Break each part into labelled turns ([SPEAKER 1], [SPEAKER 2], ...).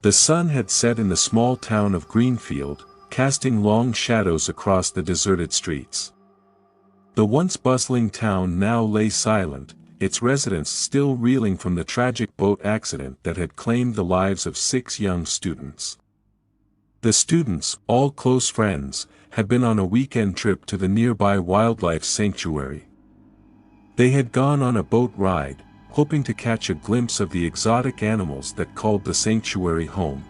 [SPEAKER 1] The sun had set in the small town of Greenfield, casting long shadows across the deserted streets. The once bustling town now lay silent, its residents still reeling from the tragic boat accident that had claimed the lives of 6 young students. The students, all close friends, had been on a weekend trip to the nearby wildlife sanctuary. They had gone on a boat ride, hoping to catch a glimpse of the exotic animals that called the sanctuary home.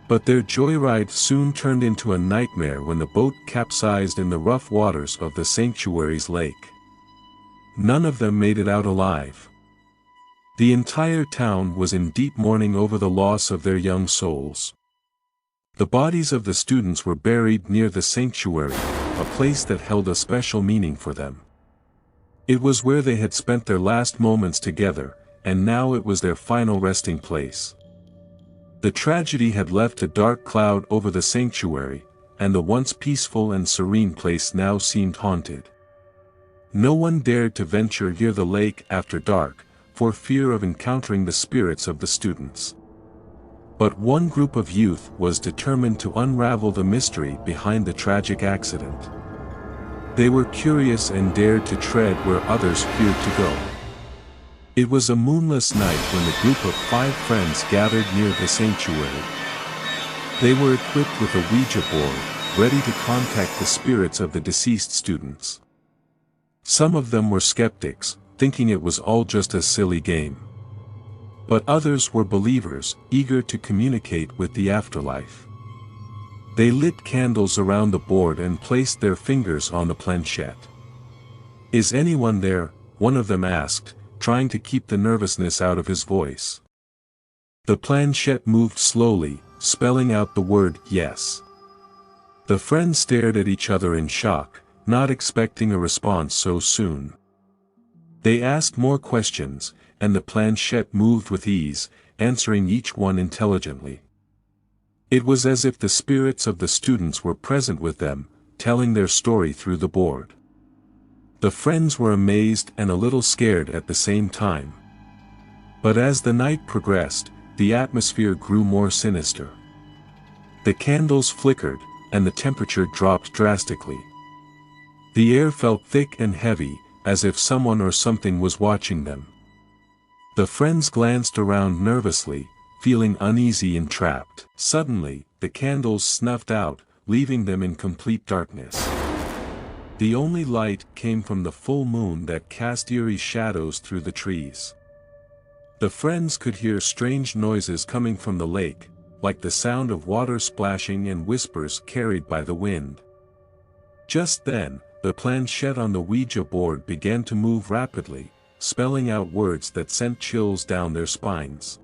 [SPEAKER 1] But their joyride soon turned into a nightmare when the boat capsized in the rough waters of the sanctuary's lake. None of them made it out alive. The entire town was in deep mourning over the loss of their young souls. The bodies of the students were buried near the sanctuary, a place that held a special meaning for them. It was where they had spent their last moments together, and now it was their final resting place. The tragedy had left a dark cloud over the sanctuary, and the once peaceful and serene place now seemed haunted. No one dared to venture near the lake after dark, for fear of encountering the spirits of the students. But one group of youth was determined to unravel the mystery behind the tragic accident. They were curious and dared to tread where others feared to go. It was a moonless night when the group of 5 friends gathered near the sanctuary. They were equipped with a Ouija board, ready to contact the spirits of the deceased students. Some of them were skeptics, thinking it was all just a silly game. But others were believers, eager to communicate with the afterlife. They lit candles around the board and placed their fingers on the planchette. "Is anyone there?" one of them asked, trying to keep the nervousness out of his voice. The planchette moved slowly, spelling out the word "yes." The friends stared at each other in shock, not expecting a response so soon. They asked more questions, and the planchette moved with ease, answering each one intelligently. It was as if the spirits of the students were present with them, telling their story through the board. The friends were amazed and a little scared at the same time. But as the night progressed, the atmosphere grew more sinister. The candles flickered, and the temperature dropped drastically. The air felt thick and heavy, as if someone or something was watching them. The friends glanced around nervously, feeling uneasy and trapped. Suddenly, the candles snuffed out, leaving them in complete darkness. The only light came from the full moon that cast eerie shadows through the trees. The friends could hear strange noises coming from the lake, like the sound of water splashing and whispers carried by the wind. Just then, the planchette on the Ouija board began to move rapidly, spelling out words that sent chills down their spines.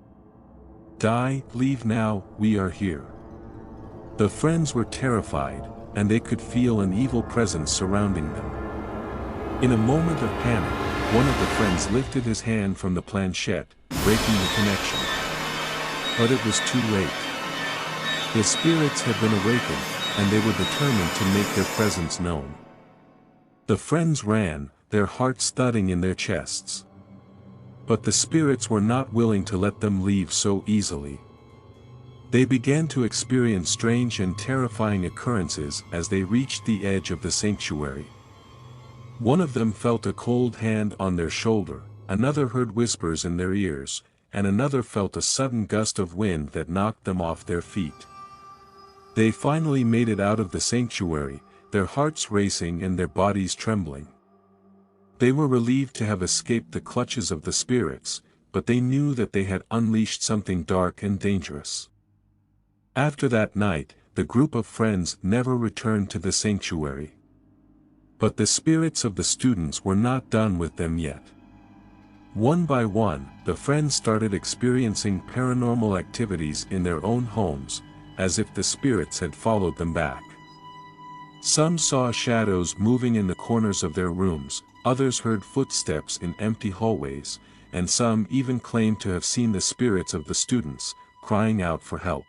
[SPEAKER 1] "Die, leave now, we are here." The friends were terrified, and they could feel an evil presence surrounding them. In a moment of panic, one of the friends lifted his hand from the planchette, breaking the connection. But it was too late. The spirits had been awakened, and they were determined to make their presence known. The friends ran, their hearts thudding in their chests. But the spirits were not willing to let them leave so easily. They began to experience strange and terrifying occurrences as they reached the edge of the sanctuary. One of them felt a cold hand on their shoulder, another heard whispers in their ears, and another felt a sudden gust of wind that knocked them off their feet. They finally made it out of the sanctuary, their hearts racing and their bodies trembling. They were relieved to have escaped the clutches of the spirits, but they knew that they had unleashed something dark and dangerous. After that night, the group of friends never returned to the sanctuary. But the spirits of the students were not done with them yet. One by one, the friends started experiencing paranormal activities in their own homes, as if the spirits had followed them back. Some saw shadows moving in the corners of their rooms, others heard footsteps in empty hallways, and some even claimed to have seen the spirits of the students, crying out for help.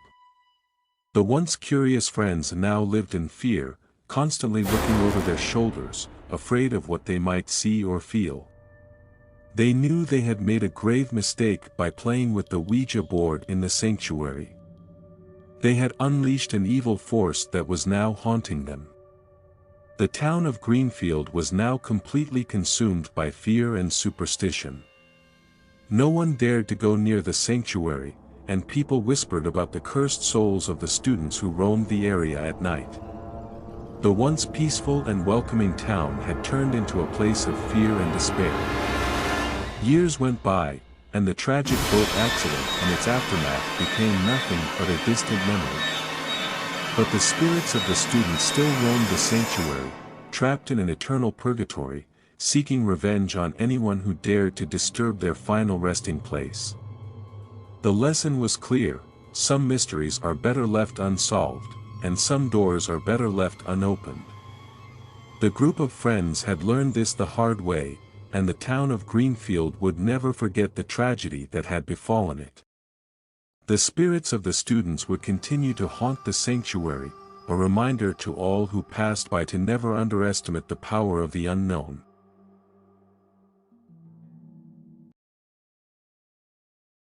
[SPEAKER 1] The once curious friends now lived in fear, constantly looking over their shoulders, afraid of what they might see or feel. They knew they had made a grave mistake by playing with the Ouija board in the sanctuary. They had unleashed an evil force that was now haunting them. The town of Greenfield was now completely consumed by fear and superstition. No one dared to go near the sanctuary, and people whispered about the cursed souls of the students who roamed the area at night. The once peaceful and welcoming town had turned into a place of fear and despair. Years went by, and the tragic boat accident and its aftermath became nothing but a distant memory. But the spirits of the students still roamed the sanctuary, trapped in an eternal purgatory, seeking revenge on anyone who dared to disturb their final resting place. The lesson was clear: some mysteries are better left unsolved, and some doors are better left unopened. The group of friends had learned this the hard way, and the town of Greenfield would never forget the tragedy that had befallen it. The spirits of the students would continue to haunt the sanctuary, a reminder to all who passed by to never underestimate the power of the unknown.